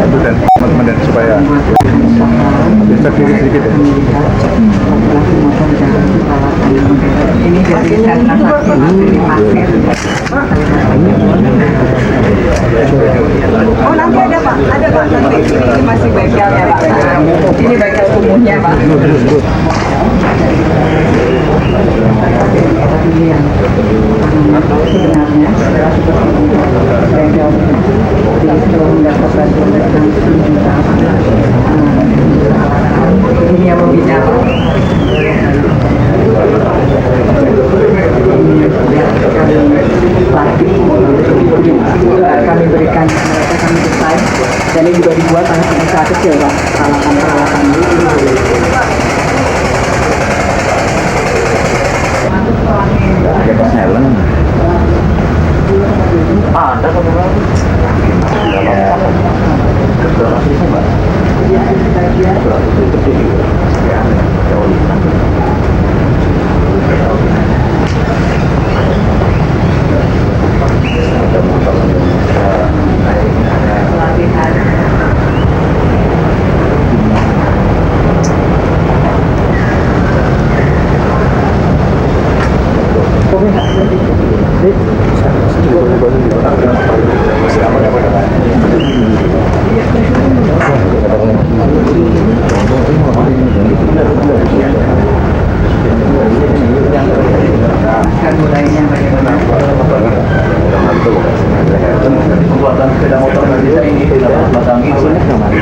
itu dan teman-teman dan supaya bisa kiri sedikit ya. Ini jadi salah satu dari pasir. Oh nanti ada Pak, nanti ini masih bengkelnya Pak. Ini bengkel kumuhnya Pak. Sebenarnya bengkel sebelum mendapat bantuan dari 10 juta. Ini yang membina Pak. Kami berikan mereka, kami desain dan ini juga dibuat oleh pengusaha kecil Pak, peralatan ada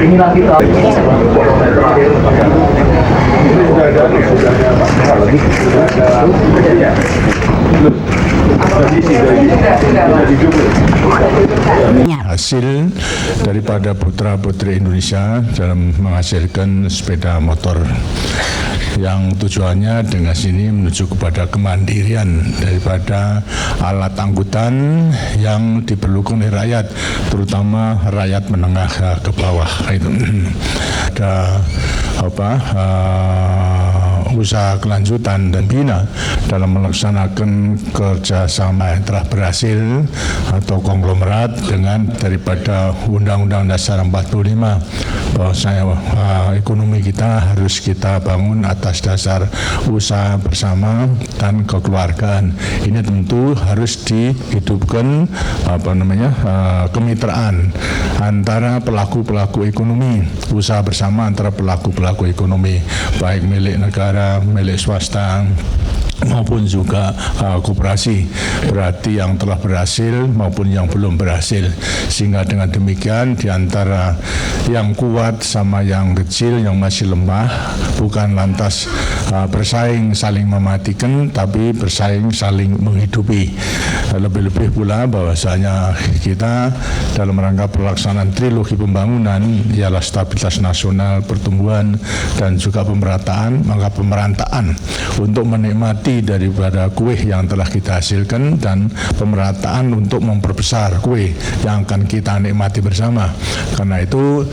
inilah kita. Hasil daripada putra-putri Indonesia dalam menghasilkan sepeda motor yang tujuannya dengan sini menuju kepada kemandirian daripada alat angkutan yang diperlukan oleh rakyat, terutama rakyat menengah ke bawah. Itu ada usaha kelanjutan dan bina dalam melaksanakan kerjasama yang telah berhasil atau konglomerat dengan daripada Undang-Undang Dasar 45 bahwasanya ekonomi kita harus kita bangun atas dasar usaha bersama dan kekeluargaan. Ini tentu harus dihidupkan kemitraan antara pelaku-pelaku ekonomi, usaha bersama antara pelaku-pelaku ekonomi baik milik negara, milik swasta maupun juga koperasi, berarti yang telah berhasil maupun yang belum berhasil, sehingga dengan demikian diantara yang kuat sama yang kecil yang masih lemah bukan lantas bersaing saling mematikan, tapi bersaing saling menghidupi. Lebih-lebih pula bahwasanya kita dalam rangka pelaksanaan trilogi pembangunan ialah stabilitas nasional, pertumbuhan dan juga pemerataan, maka pemerataan untuk menikmati daripada kue yang telah kita hasilkan dan pemerataan untuk memperbesar kue yang akan kita nikmati bersama. Karena itu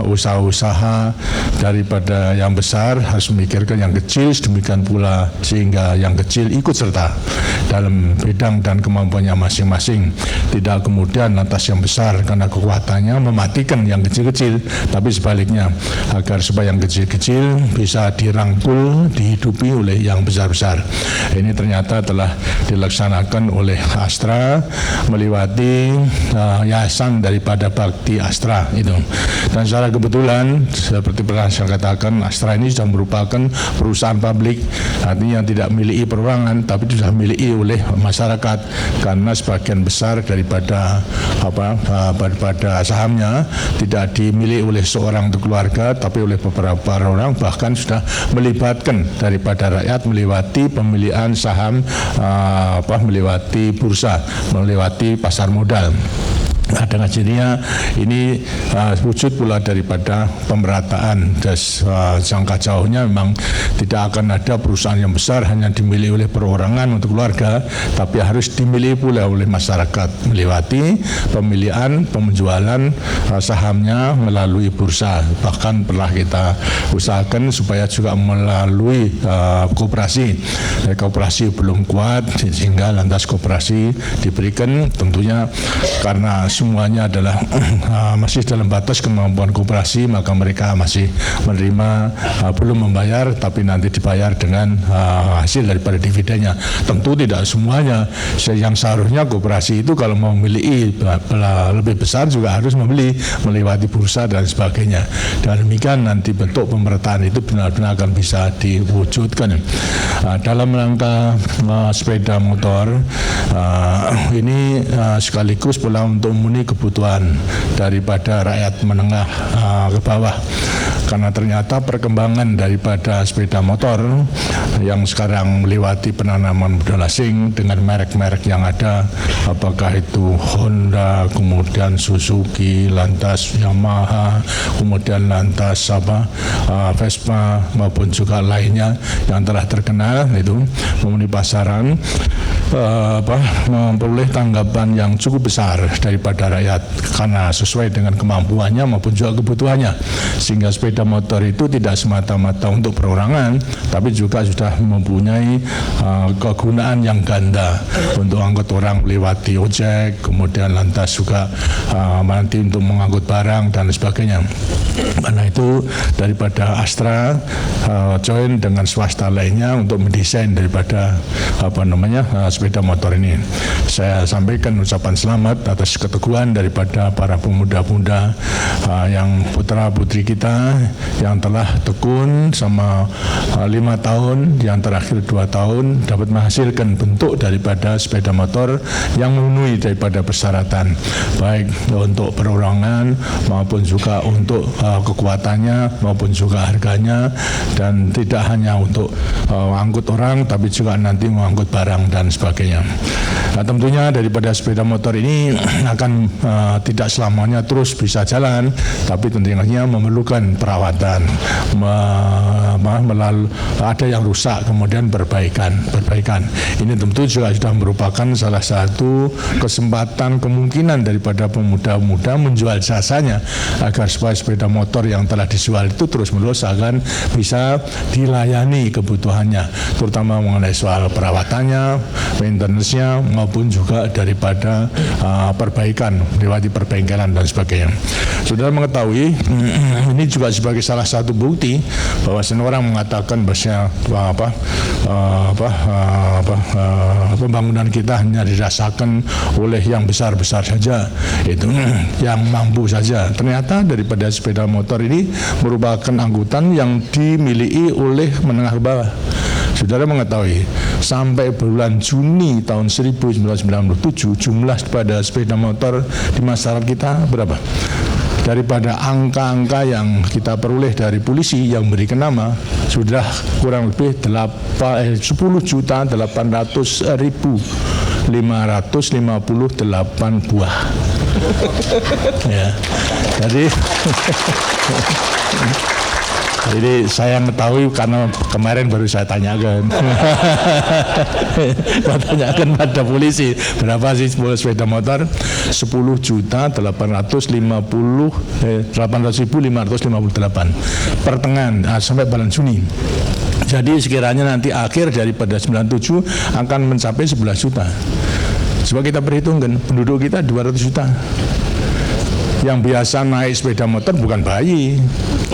usaha-usaha daripada yang besar harus memikirkan yang kecil, sedemikian pula sehingga yang kecil ikut serta dalam bidang dan kemampuannya masing-masing. Tidak kemudian lantas yang besar karena kekuatannya mematikan yang kecil-kecil, tapi sebaliknya agar supaya yang kecil-kecil bisa dirangkul, dihidupi oleh yang besar-besar. Ini ternyata telah dilaksanakan oleh Astra melewati yayasan daripada Bakti Astra itu. Dan secara kebetulan seperti pernah saya katakan, Astra ini sudah merupakan perusahaan publik, artinya tidak miliki perorangan tapi sudah miliki oleh masyarakat, karena sebagian besar daripada sahamnya tidak dimiliki oleh seorang keluarga tapi oleh beberapa orang, bahkan sudah melibatkan daripada rakyat melewati pemilihan saham, melewati bursa, melewati pasar modal. Nah, dengan jadinya ini wujud pula daripada pemerataan. Jangka jauhnya memang tidak akan ada perusahaan yang besar hanya dimiliki oleh perorangan untuk keluarga, tapi harus dimiliki pula oleh masyarakat melewati pemilihan, penjualan sahamnya melalui bursa. Bahkan pernah kita usahakan supaya juga melalui koperasi. Koperasi belum kuat sehingga lantas koperasi diberikan, tentunya karena semuanya adalah masih dalam batas kemampuan koperasi, maka mereka masih menerima belum membayar tapi nanti dibayar dengan hasil daripada dividennya. Tentu tidak semuanya, yang seharusnya koperasi itu kalau mau memiliki lebih besar juga harus membeli melewati bursa dan sebagainya. Dan demikian nanti bentuk pemerataan itu benar-benar akan bisa diwujudkan. Dalam rangka sepeda motor ini sekaligus pula untuk memenuhi kebutuhan daripada rakyat menengah ke bawah, karena ternyata perkembangan daripada sepeda motor yang sekarang melewati penanaman modal asing dengan merek-merek yang ada, apakah itu Honda, kemudian Suzuki, lantas Yamaha, kemudian lantas Vespa maupun juga lainnya yang telah terkenal itu memenuhi pasaran, memperoleh tanggapan yang cukup besar daripada rakyat karena sesuai dengan kemampuannya maupun juga kebutuhannya, sehingga sepeda motor itu tidak semata-mata untuk perorangan tapi juga sudah mempunyai kegunaan yang ganda untuk angkut orang melewati ojek, kemudian lantas juga nanti untuk mengangkut barang dan sebagainya. Karena itu daripada Astra join dengan swasta lainnya untuk mendesain daripada sepeda motor ini. Saya sampaikan ucapan selamat atas keteguhan daripada para pemuda-pemuda yang putra-putri kita yang telah tekun sama 5 tahun, yang terakhir 2 tahun dapat menghasilkan bentuk daripada sepeda motor yang memenuhi daripada persyaratan baik untuk perorangan maupun juga untuk kekuatannya maupun juga harganya, dan tidak hanya untuk angkut orang tapi juga nanti mengangkut barang dan sebagainya. Nah, tentunya daripada sepeda motor ini akan tidak selamanya terus bisa jalan, tapi tentunya memerlukan perawatan, ada yang rusak kemudian perbaikan. Ini tentu juga sudah merupakan salah satu kesempatan kemungkinan daripada pemuda-pemuda menjual jasanya agar supaya sepeda motor yang telah dijual itu terus-menerus akan bisa dilayani kebutuhannya, terutama mengenai soal perawatannya, maintenance-nya maupun juga daripada perbaikan lewati perbengkelan dan sebagainya. Saudara mengetahui ini juga sebagai salah satu bukti bahwa orang mengatakan bahwa pembangunan kita hanya dirasakan oleh yang besar-besar saja, itu yang mampu saja. Ternyata daripada sepeda motor ini merupakan angkutan yang dimiliki oleh menengah ke bawah. Saudara mengetahui sampai bulan Juni tahun 1997 jumlah pada sepeda motor di masyarakat kita berapa? Daripada angka-angka yang kita peroleh dari polisi yang berikan nama sudah kurang lebih 10.800.558 buah. Ya. Jadi saya mengetahui karena kemarin baru saya tanyakan. Saya tanyakan pada polisi berapa sih sepeda motor? 10.800.558 pertengahan sampai bulan Juni. Jadi sekiranya nanti akhir daripada 97 akan mencapai 11 juta. Coba kita perhitungkan penduduk kita 200 juta. Yang biasa naik sepeda motor bukan bayi,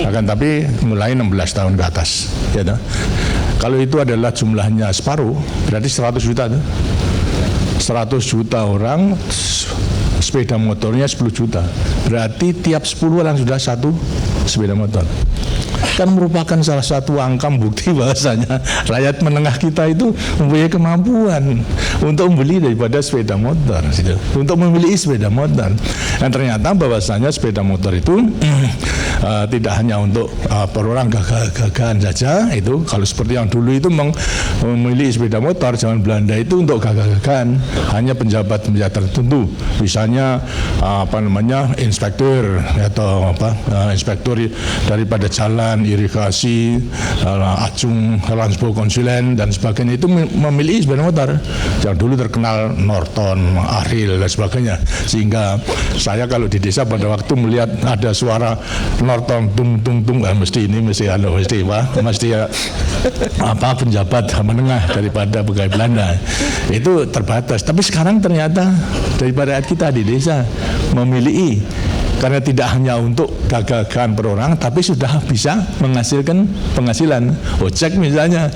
akan tapi mulai 16 tahun ke atas. Ya, kalau itu adalah jumlahnya separuh, berarti 100 juta. 100 juta orang, sepeda motornya 10 juta. Berarti tiap 10 orang sudah satu sepeda motor. Kan merupakan salah satu angka bukti bahwasanya rakyat menengah kita itu mempunyai kemampuan untuk membeli daripada sepeda motor, untuk memiliki sepeda motor. Dan ternyata bahwasanya sepeda motor itu tidak hanya untuk perorang gagah-gagahan saja. Itu kalau seperti yang dulu itu memiliki sepeda motor zaman Belanda itu untuk gagah-gagahan, hanya penjabat-penjabat tertentu, misalnya inspektur atau inspektur daripada jalan, irigasi, acung, lanspo konsulen dan sebagainya itu memiliki sepeda motor yang dulu terkenal Norton, Ariel dan sebagainya. Sehingga saya kalau di desa pada waktu melihat ada suara nortong tung mesti penjabat menengah daripada pegawai Belanda itu terbatas. Tapi sekarang ternyata daripada rakyat kita di desa memiliki, karena tidak hanya untuk gagagan perorangan tapi sudah bisa menghasilkan penghasilan. Ojek misalnya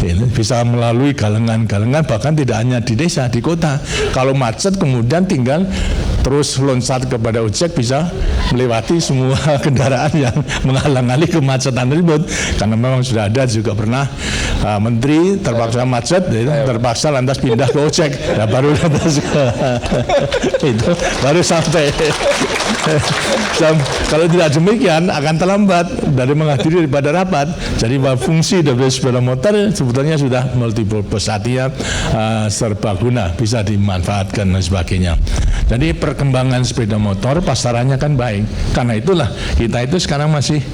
ini bisa melalui galengan-galengan, bahkan tidak hanya di desa, di kota. Kalau macet kemudian tinggal terus loncat kepada ojek, bisa melewati semua kendaraan yang menghalang-halangi kemacetan tersebut. Karena memang sudah ada juga pernah menteri terpaksa macet, terpaksa lantas pindah ke ojek, nah, baru lantas itu baru sampai. Kalau tidak demikian akan terlambat dari menghadiri daripada rapat. Jadi fungsi dari sepeda motor sebetulnya sudah multiple artinya serbaguna, bisa dimanfaatkan dan sebagainya. Jadi perkembangan sepeda motor pasarannya kan baik. Karena itulah kita itu sekarang masih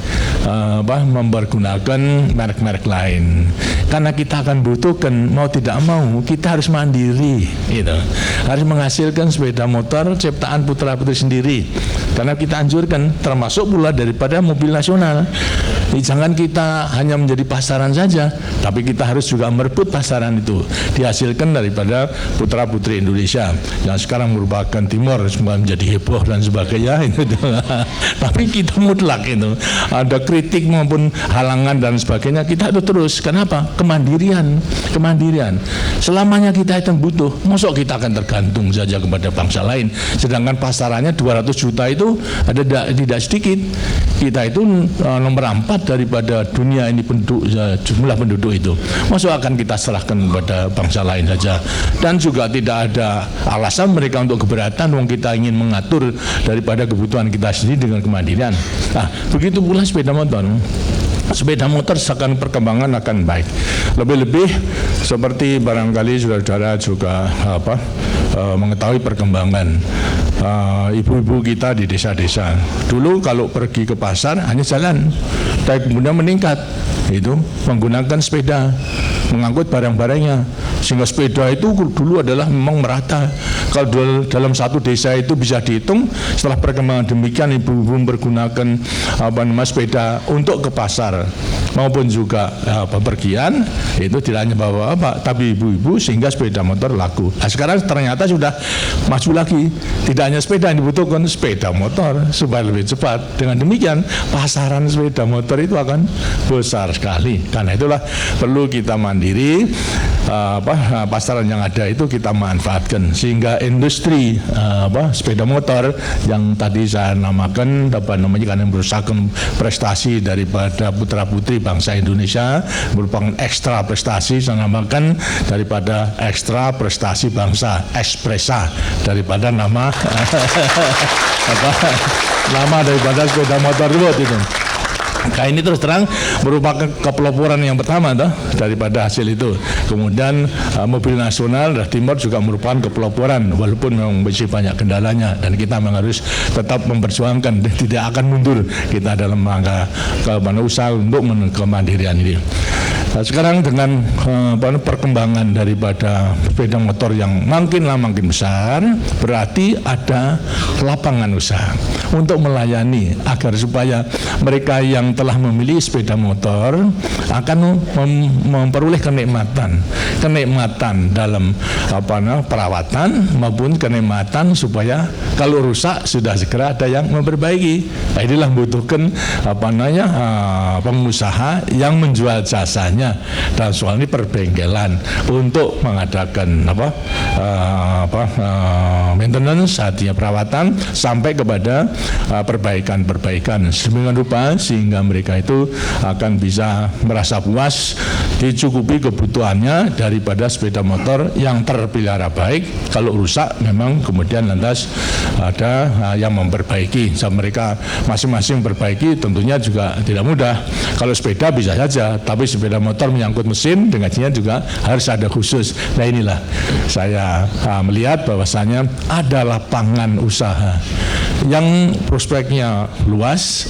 mempergunakan merek-merek lain. Karena kita akan butuhkan, mau tidak mau kita harus mandiri, gitu. Harus menghasilkan sepeda motor ciptaan putra-putri sendiri. Karena kita anjurkan, termasuk pula daripada mobil nasional. Jangan kita hanya menjadi pasaran saja, tapi kita harus juga merebut pasaran itu, dihasilkan daripada putra-putri Indonesia yang sekarang merupakan timur, semua menjadi heboh dan sebagainya. Tapi kita mutlak itu, ada kritik maupun halangan dan sebagainya, kita itu terus. Kenapa? Kemandirian. Selamanya kita itu butuh. Mosok kita akan tergantung saja kepada bangsa lain, sedangkan pasarannya 200 juta itu ada tidak sedikit. Kita itu nomor 4 daripada dunia ini jumlah penduduk itu. Masa akan kita serahkan kepada bangsa lain saja? Dan juga tidak ada alasan mereka untuk keberatan, wong kita ingin mengatur daripada kebutuhan kita sendiri dengan kemandirian. Nah, begitu pula sepeda motor. Sepeda motor seakan perkembangan akan baik. Lebih-lebih seperti barangkali saudara-saudara juga mengetahui perkembangan ibu-ibu kita di desa-desa. Dulu kalau pergi ke pasar hanya jalan, tapi kemudian meningkat itu menggunakan sepeda mengangkut barang-barangnya, sehingga sepeda itu dulu adalah memang merata. Kalau dalam satu desa itu bisa dihitung, setelah perkembangan demikian ibu-ibu mempergunakan sepeda untuk ke pasar maupun juga bepergian, itu tidak hanya bawa tapi ibu-ibu, sehingga sepeda motor laku. Nah, sekarang ternyata sudah maju lagi, tidak hanya sepeda yang dibutuhkan, sepeda motor supaya lebih cepat. Dengan demikian pasaran sepeda motor itu akan besar sekali. Karena itulah perlu kita mandiri, pasaran yang ada itu kita manfaatkan, sehingga industri sepeda motor yang tadi saya namakan karena merusakan prestasi daripada putra-putri bangsa Indonesia, merupakan ekstra prestasi, saya namakan daripada ekstra prestasi bangsa, ekspresa daripada nama nama daripada sepeda motor itu. Nah, ini terus terang merupakan kepeloporan yang pertama daripada hasil itu. Kemudian mobil nasional dari timur juga merupakan kepeloporan, walaupun memang masih banyak kendalanya, dan kita memang harus tetap memperjuangkan, tidak akan mundur kita dalam rangka usaha untuk kemandirian ini. Nah, sekarang dengan perkembangan daripada sepeda motor yang makin lama makin besar, berarti ada lapangan usaha untuk melayani agar supaya mereka yang telah memilih sepeda motor akan memperoleh kenikmatan dalam perawatan maupun kenikmatan supaya kalau rusak sudah segera ada yang memperbaiki. Nah, inilah membutuhkan pengusaha yang menjual jasanya dalam soal ini perbengkelan untuk mengadakan maintenance, artinya perawatan sampai kepada perbaikan sedemikian rupa sehingga mereka itu akan bisa merasa puas, dicukupi kebutuhannya daripada sepeda motor yang terpelihara baik. Kalau rusak memang kemudian lantas ada yang memperbaiki. Mereka masing-masing memperbaiki tentunya juga tidak mudah. Kalau sepeda bisa saja, tapi sepeda motor menyangkut mesin, dengannya juga harus ada khusus. Nah, inilah saya melihat bahwasanya ada lapangan usaha yang prospeknya luas,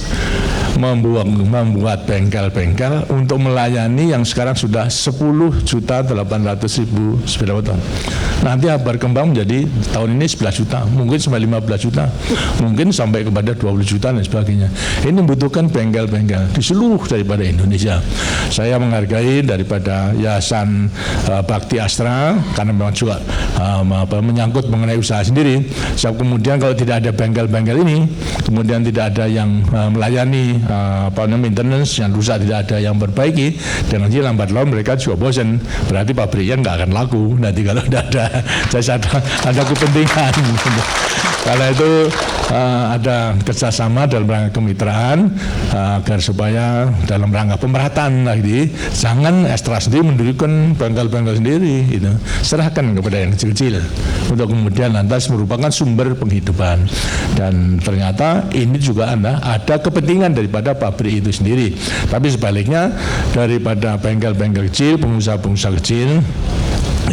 membuat bengkel-bengkel untuk melayani yang sekarang sudah 10.800.000 sepeda motor. Nanti berkembang menjadi tahun ini 11 juta, mungkin sampai 15 juta, mungkin sampai kepada 20 juta dan sebagainya. Ini membutuhkan bengkel-bengkel di seluruh daripada Indonesia. Saya menghargai daripada Yayasan Bakti Astra karena memang juga menyangkut mengenai usaha sendiri. Sebab kemudian kalau tidak ada bengkel-bengkel ini, kemudian tidak ada yang melayani maintenance yang rusak, tidak ada yang perbaiki, dan nanti lambat laun mereka juga bosan. Berarti pabriknya nggak akan laku nanti kalau tidak ada. Jadi ada kepentingan. Karena itu ada kerjasama dalam rangka kemitraan agar supaya dalam rangka pemerataan lagi, jangan Astra sendiri mendirikan bengkel-bengkel sendiri, gitu. Serahkan kepada yang kecil-kecil untuk kemudian lantas merupakan sumber penghidupan. Dan ternyata ini juga ada kepentingan daripada pabrik itu sendiri. Tapi sebaliknya daripada bengkel-bengkel kecil, pengusaha-pengusaha kecil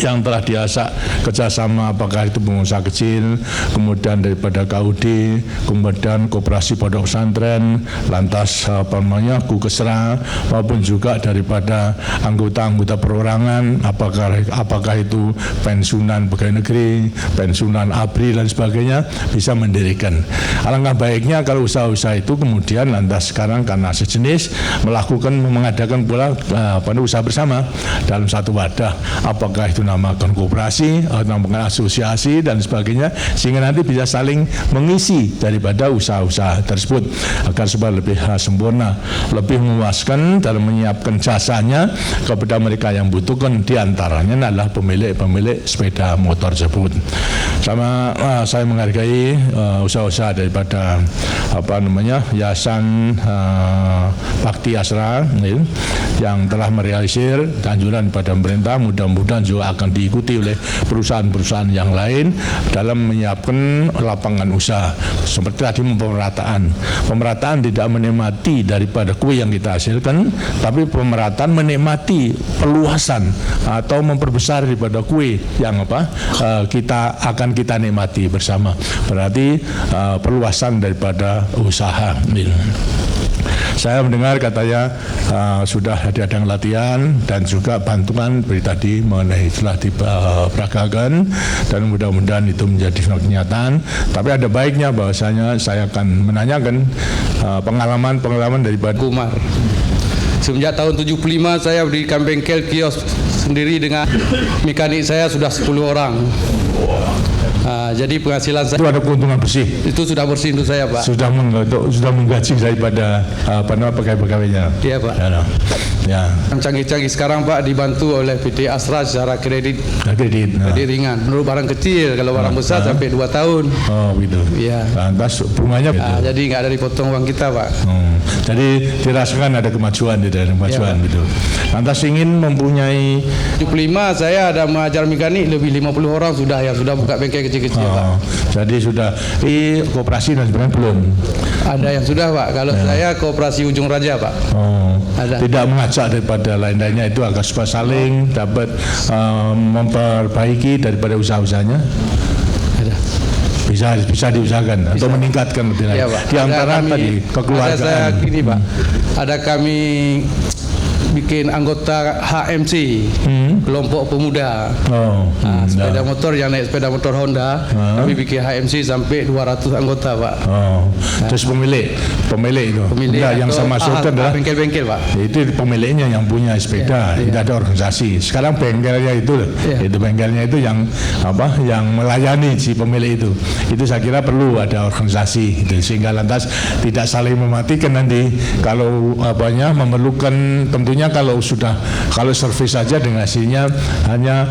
yang telah diajak kerjasama, apakah itu pengusaha kecil, kemudian daripada KUD, kemudian koperasi pondok pesantren, lantas Kukesra, maupun juga daripada anggota-anggota perorangan, apakah itu pensiunan pegawai negeri, pensiunan ABRI dan sebagainya, bisa mendirikan. Alangkah baiknya kalau usaha-usaha itu kemudian lantas sekarang karena sejenis mengadakan pula usaha bersama dalam satu wadah, apakah itu namakan koperasi, namakan asosiasi dan sebagainya, sehingga nanti bisa saling mengisi daripada usaha-usaha tersebut agar supaya lebih sempurna, lebih memuaskan dalam menyiapkan jasanya kepada mereka yang butuhkan, diantaranya adalah pemilik sepeda motor tersebut. Sama saya menghargai usaha-usaha daripada Yayasan Bakti Asra yang telah merealisir anjuran pada pemerintah, mudah-mudahan juga akan diikuti oleh perusahaan-perusahaan yang lain dalam menyiapkan lapangan usaha. Seperti tadi pemerataan tidak menikmati daripada kue yang kita hasilkan, tapi pemerataan menikmati peluasan atau memperbesar daripada kue yang kita nikmati bersama. Berarti perluasan daripada usaha. Saya mendengar katanya sudah ada latihan dan juga bantuan seperti tadi mengenai telah diperagakan, dan mudah-mudahan itu menjadi kenyataan. Tapi ada baiknya bahwasanya saya akan menanyakan pengalaman dari Kumar. Semenjak tahun 75 saya berdirikan bengkel kios sendiri dengan mekanik saya sudah 10 orang. Jadi penghasilan saya itu ada keuntungan bersih. Itu sudah bersih untuk saya, Pak. Sudah menggaji daripada pegawai-pegawainya. Iya, Pak. Ya. Canggih-canggih sekarang, Pak, dibantu oleh PT Astra secara kredit ringan. Menurut barang kecil, kalau barang besar sampai 2 tahun. Oh, gitu. Iya. Lantas bunganya jadi nggak ada dipotong uang kita, Pak. Jadi dirasakan ada kemajuan gitu. Lantas ingin mempunyai 75 saya ada mengajar mekanik lebih 50 orang sudah buka bengkel kecil-kecil, Pak. Jadi sudah di koperasi dan sebagainya belum? Ada yang sudah, Pak. Kalau saya koperasi Ujung Raja, Pak. Ada. Tidak mengajak daripada lain-lainnya itu agar supaya saling dapat memperbaiki daripada usaha-usahanya? Ada. Bisa diusahakan atau meningkatkan lebih lagi. Ya, Pak. Di antara tadi kekeluargaan. Ada saya gini, Pak. Ada kami bikin anggota HMC, kelompok pemuda. Sepeda motor yang naik sepeda motor Honda, kami bikin HMC sampai 200 anggota, Pak. Terus pemilik itu. Pemilik yang saya maksudkan adalah bengkel-bengkel, Pak. Itu pemiliknya yang punya sepeda, tidak ada organisasi. Sekarang bengkelnya itu, itu bengkelnya itu yang melayani si pemilik itu. Itu saya kira perlu ada organisasi, gitu, sehingga lantas tidak saling mematikan nanti. Kalau memerlukan, tentunya kalau servis saja dengan hasilnya hanya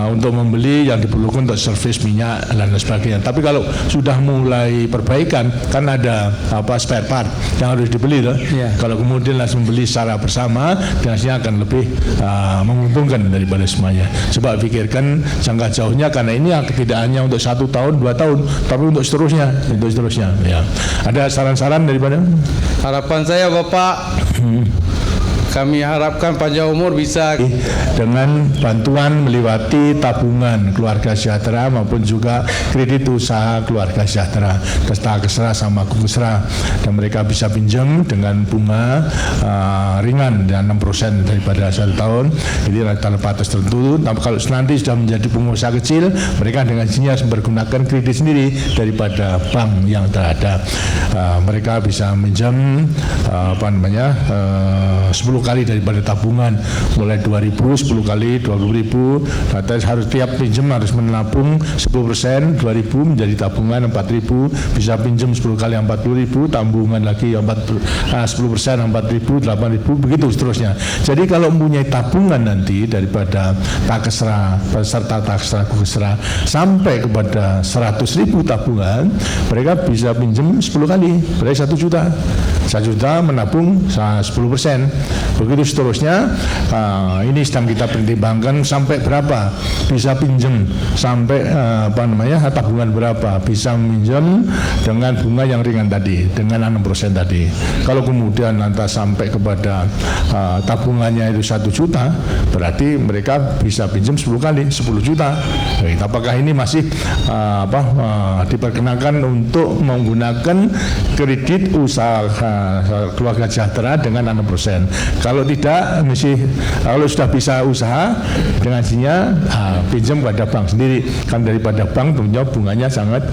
untuk membeli yang diperlukan untuk servis minyak dan sebagainya. Tapi kalau sudah mulai perbaikan, kan ada spare part yang harus dibeli loh. Kalau kemudian langsung beli secara bersama, dan hasilnya akan lebih menguntungkan daripada semuanya. Coba pikirkan jangka jauhnya, karena ini tidak hanya untuk 1 tahun, 2 tahun, tapi untuk seterusnya. Ya. Ada saran-saran daripada? Harapan saya, Bapak, Kami harapkan panjang umur bisa dengan bantuan melewati tabungan keluarga sejahtera maupun juga kredit usaha keluarga sejahtera, Kestra sama Kestra, dan mereka bisa pinjam dengan bunga ringan dan 6% daripada 1 tahun. Ini rata batas tertentu. Tapi kalau nanti sudah menjadi pengusaha kecil, mereka dengan sini harus menggunakan kredit sendiri daripada bank yang terada. Mereka bisa minjam 10 kali daripada tabungan, mulai 2.000, 10 kali 20.000. Harus tiap pinjam harus menabung 10%, 2.000 menjadi tabungan 4.000, bisa pinjam 10 kali 40.000, tabungan lagi 10%, 4.000, 8.000, begitu seterusnya. Jadi kalau mempunyai tabungan nanti daripada Kestra, peserta Kestra Kestra sampai kepada 100.000 tabungan, mereka bisa pinjam 10 kali, berarti 1 juta. 1 juta menabung 10%, begitu seterusnya. Ini sedang kita pertimbangkan sampai berapa bisa pinjam, sampai tabungan berapa bisa minjam dengan bunga yang ringan tadi, dengan 6% tadi. Kalau kemudian nanti sampai kepada tabungannya itu 1 juta, berarti mereka bisa pinjam 10 kali 10 juta. Apakah ini masih diperkenakan untuk menggunakan kredit usaha keluarga sejahtera dengan 6%? Kalau tidak, kalau sudah bisa usaha dengan sinya pinjam kepada bank sendiri, kan daripada bank tentunya bunganya sangat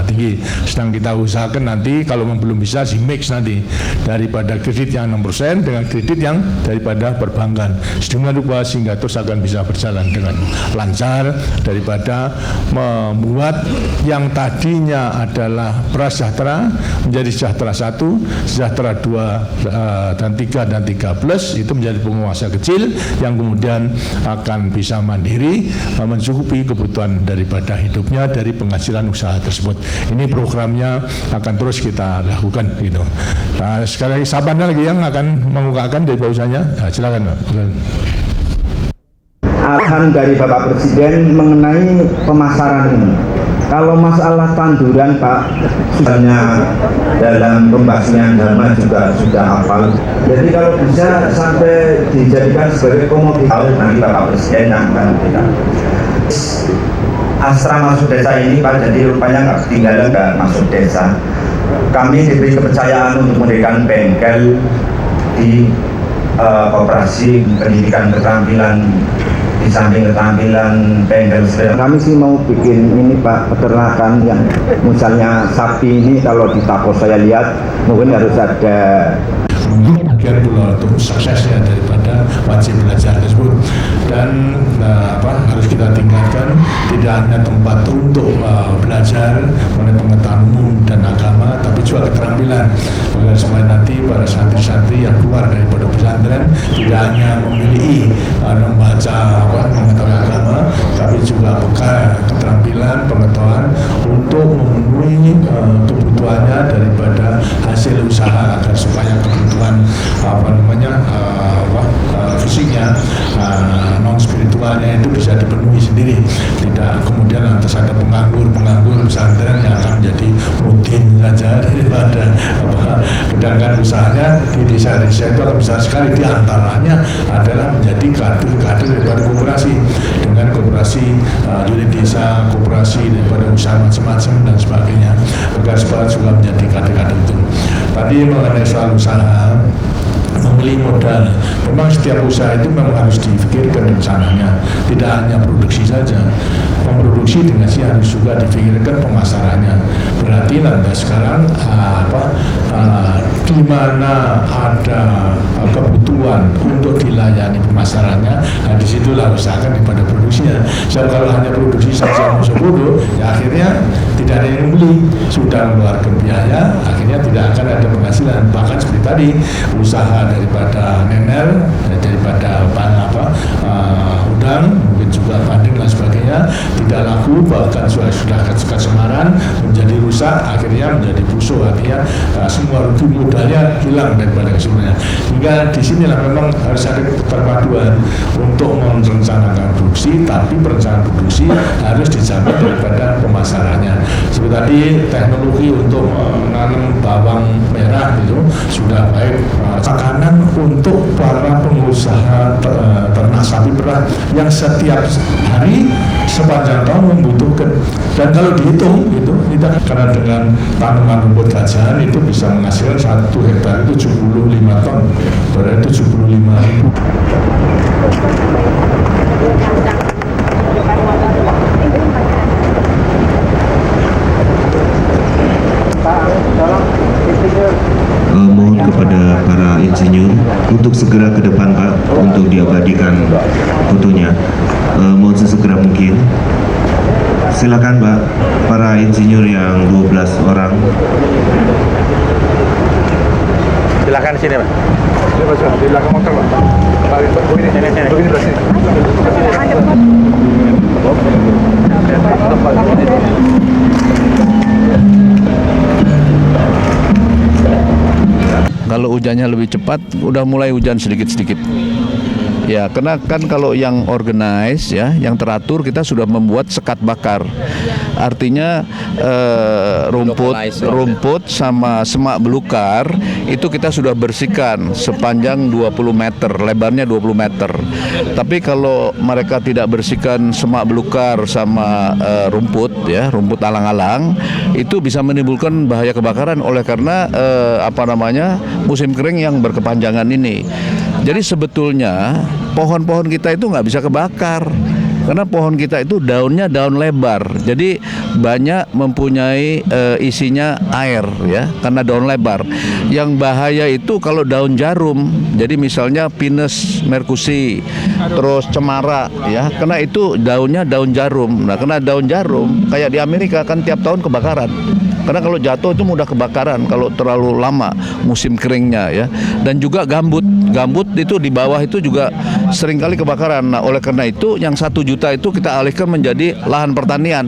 tinggi. Sedang kita usahakan nanti kalau belum bisa mix nanti daripada kredit yang 6% dengan kredit yang daripada perbankan, sedemikian rupa sehingga terus akan bisa berjalan dengan lancar, daripada membuat yang tadinya adalah prasejahtera menjadi sejahtera 1, sejahtera 2 dan 3 dan 3+ itu menjadi pengusaha kecil yang kemudian akan bisa mandiri mencukupi kebutuhan daripada hidupnya dari penghasilan usaha tersebut. Ini programnya akan terus kita lakukan gitu. Nah, sekali lagi siapa lagi yang akan mengungkapkan dari usahanya? Nah, silakan Pak. Arahan dari Bapak Presiden mengenai pemasaran ini. Kalau masalah tanduran Pak, sebenarnya dalam pembahasan Dharma juga sudah hafal. Jadi kalau bisa sampai dijadikan sebagai komoditas, nanti Bapak Presiden akan kita. Asrama masuk desa ini Pak, jadi rupanya nggak ketinggalan nggak masuk desa. Kami diberi kepercayaan untuk mendirikan bengkel di koperasi pendidikan keterampilan, di samping keterampilan bengkel. Kami sih mau bikin ini Pak, peternakan yang misalnya sapi ini kalau di Tapos saya lihat mungkin harus ada bagian pula untuk suksesnya daripada wajib belajar tersebut. Dan harus kita tingkatkan tidak hanya tempat untuk belajar mengenai pengetahuan umum dan agama, tapi juga keterampilan agar supaya nanti para santri-santri yang keluar daripada pesantren tidak hanya memiliki membaca mengetahui agama, tapi juga bekal keterampilan pengetahuan untuk memenuhi kebutuhannya daripada hasil usaha, agar supaya kebutuhan fisiknya, non spiritualnya itu bisa dipenuhi sendiri. Tidak kemudian lantas ada penganggur pesantren yang akan menjadi mudin saja daripada sedangkan usahanya di desa-desa itu akan besar sekali. Di antaranya adalah menjadi kader daripada koperasi, dengan koperasi unit desa, koperasi daripada usaha macam-macam dan sebagainya, agar supaya juga menjadi kader-kader itu. Tadi mengenai soal usaha, membeli modal, memang setiap usaha itu memang harus difikirkan rencananya, tidak hanya produksi saja. Memproduksi dengan sih harus juga difikirkan pemasarannya. Berarti nanti sekarang di mana ada kebutuhan untuk dilayani pemasarannya, di situlah usahakan daripada produksinya. Sebab kalau hanya produksi saja musuh bodoh, ya akhirnya tidak ada yang beli, sudah mengeluarkan biaya, akhirnya tidak akan ada penghasilan. Bahkan seperti tadi, usaha daripada nener, daripada udang, mungkin juga bandeng dan sebagainya tidak laku, bahkan sudah kesemaran, menjadi rusak, akhirnya menjadi busuk, artinya semua rugi modalnya hilang daripada keseluruhannya. Hingga di sinilah memang harus ada perpaduan untuk merencanakan produksi, tapi perencanaan produksi harus dijamin daripada pemasarannya. Seperti tadi teknologi untuk menanam bawang merah itu sudah baik. Makanan untuk para yang setiap hari sepanjang tahun membutuhkan. Dan kalau dihitung itu kita karena dengan tanaman rumput gajah itu bisa menghasilkan 1 hektar itu 75 ton, berarti 75.000. Mohon kepada para insinyur untuk segera ke depan Pak, untuk diabadikan fotonya. Mohon sesegera mungkin. Silakan Pak, para insinyur yang 12 orang. Silakan sini Pak. Ini Pak, di belakang motor Pak. Begini, begini Pak, sini. Kalau hujannya lebih cepat, udah mulai hujan sedikit-sedikit. Ya, karena kan kalau yang organize ya, yang teratur kita sudah membuat sekat bakar. Artinya rumput sama semak belukar itu kita sudah bersihkan sepanjang 20 meter, lebarnya 20 meter. Tapi kalau mereka tidak bersihkan semak belukar sama rumput ya, rumput alang-alang, itu bisa menimbulkan bahaya kebakaran oleh karena musim kering yang berkepanjangan ini. Jadi sebetulnya pohon-pohon kita itu nggak bisa kebakar karena pohon kita itu daunnya daun lebar, jadi banyak mempunyai isinya air ya, karena daun lebar. Yang bahaya itu kalau daun jarum, jadi misalnya Pinus mercury, terus cemara ya, karena itu daunnya daun jarum. Nah, karena daun jarum kayak di Amerika kan tiap tahun kebakaran. Karena kalau jatuh itu mudah kebakaran kalau terlalu lama musim keringnya ya. Dan juga gambut itu di bawah itu juga seringkali kebakaran. Nah, oleh karena itu yang 1 juta itu kita alihkan menjadi lahan pertanian.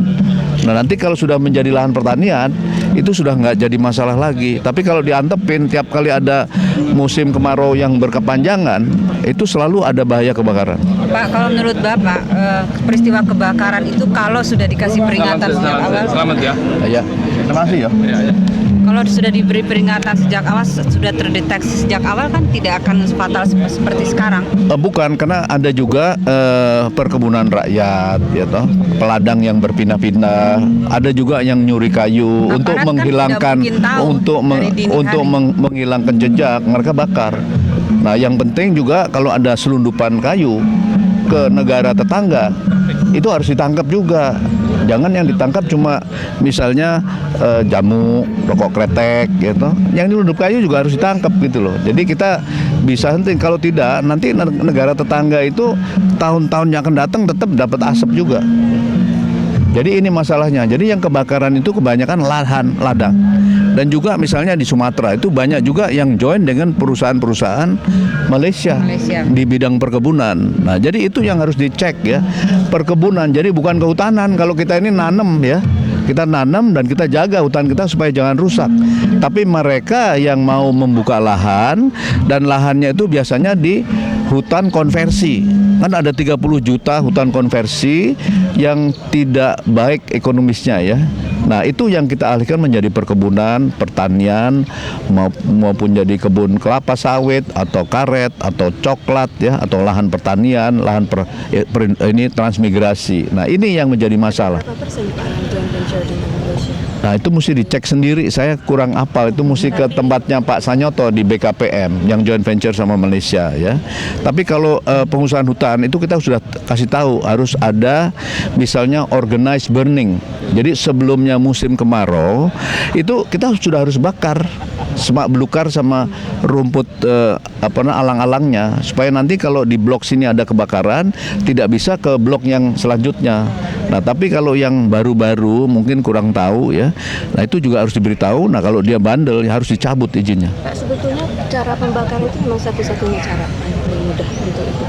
Nah, nanti kalau sudah menjadi lahan pertanian itu sudah nggak jadi masalah lagi. Tapi kalau diantepin tiap kali ada musim kemarau yang berkepanjangan, itu selalu ada bahaya kebakaran. Pak, kalau menurut Bapak peristiwa kebakaran itu kalau sudah dikasih peringatan sejak awal? Selamat ya. Ya. Terima kasih ya. Kalau sudah diberi peringatan sejak awal, sudah terdeteksi sejak awal kan tidak akan fatal seperti sekarang. Bukan, karena ada juga perkebunan rakyat, ya toh, peladang yang berpindah-pindah, ada juga yang nyuri kayu untuk menghilangkan menghilangkan jejak, mereka bakar. Nah, yang penting juga kalau ada selundupan kayu ke negara tetangga, itu harus ditangkap juga. Jangan yang ditangkap cuma misalnya jamu, rokok kretek gitu. Yang nyelundup kayu juga harus ditangkap gitu loh. Jadi kita bisa henti, kalau tidak nanti negara tetangga itu tahun-tahun yang akan datang tetap dapat asap juga. Jadi ini masalahnya. Jadi yang kebakaran itu kebanyakan ladang. Dan juga misalnya di Sumatera itu banyak juga yang join dengan perusahaan-perusahaan Malaysia di bidang perkebunan. Nah, jadi itu yang harus dicek ya. Perkebunan, jadi bukan kehutanan. Kalau kita ini nanam ya, kita nanam dan kita jaga hutan kita supaya jangan rusak. Tapi mereka yang mau membuka lahan, dan lahannya itu biasanya di hutan konversi. Kan ada 30 juta hutan konversi yang tidak baik ekonomisnya ya. Nah, itu yang kita alihkan menjadi perkebunan, pertanian, maupun jadi kebun kelapa sawit atau karet atau coklat ya, atau lahan pertanian, ini transmigrasi. Nah, ini yang menjadi masalah. Berapa persen Pak yang joint venture dengan Malaysia? Nah, itu mesti dicek sendiri, saya kurang hafal, itu mesti ke tempatnya Pak Sanyoto di BKPM yang joint venture sama Malaysia ya. Tapi kalau pengusahaan hutan itu kita sudah kasih tahu harus ada misalnya organized burning. Jadi sebelumnya musim kemarau itu kita sudah harus bakar semak belukar sama rumput alang-alangnya, supaya nanti kalau di blok sini ada kebakaran tidak bisa ke blok yang selanjutnya. Nah, tapi kalau yang baru-baru mungkin kurang tahu ya. Nah, itu juga harus diberitahu. Nah, kalau dia bandel ya harus dicabut izinnya. Pak, sebetulnya cara pembakaran itu memang satu-satunya cara yang mudah untuk itu.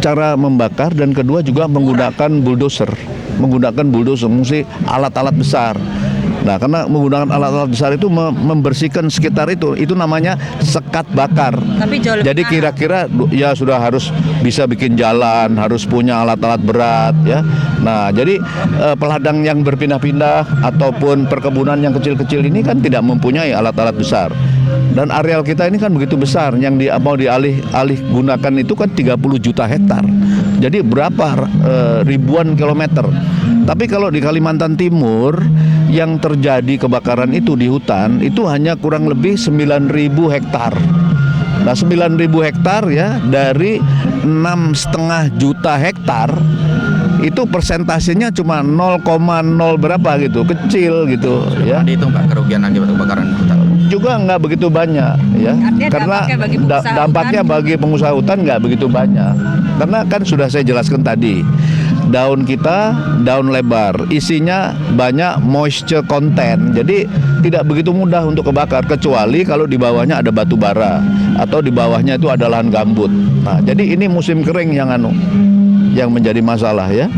Cara membakar, dan kedua juga menggunakan bulldozer. Menggunakan bulldozer, mesti alat-alat besar. Nah, karena menggunakan alat-alat besar itu membersihkan sekitar itu namanya sekat bakar. Tapi jadi kira-kira ya sudah harus bisa bikin jalan, harus punya alat-alat berat ya. Nah, jadi peladang yang berpindah-pindah ataupun perkebunan yang kecil-kecil ini kan tidak mempunyai alat-alat besar. Dan areal kita ini kan begitu besar, yang mau dialih gunakan itu kan 30 juta hektar. Jadi berapa ribuan kilometer. Tapi kalau di Kalimantan Timur yang terjadi kebakaran itu di hutan itu hanya kurang lebih 9.000 hektar. Nah 9.000 hektar ya dari 6,5 juta hektar itu persentasenya cuma 0,0 berapa gitu, kecil gitu ya. Itu Pak kerugian akibat kebakaran hutan. Juga nggak begitu banyak ya, Artinya karena dampaknya bagi pengusaha bagi pengusaha hutan nggak begitu banyak. Karena kan sudah saya jelaskan tadi, daun kita daun lebar, isinya banyak moisture content, jadi tidak begitu mudah untuk kebakar kecuali kalau di bawahnya ada batu bara atau di bawahnya itu ada lahan gambut. Nah, jadi ini musim kering yang menjadi masalah ya.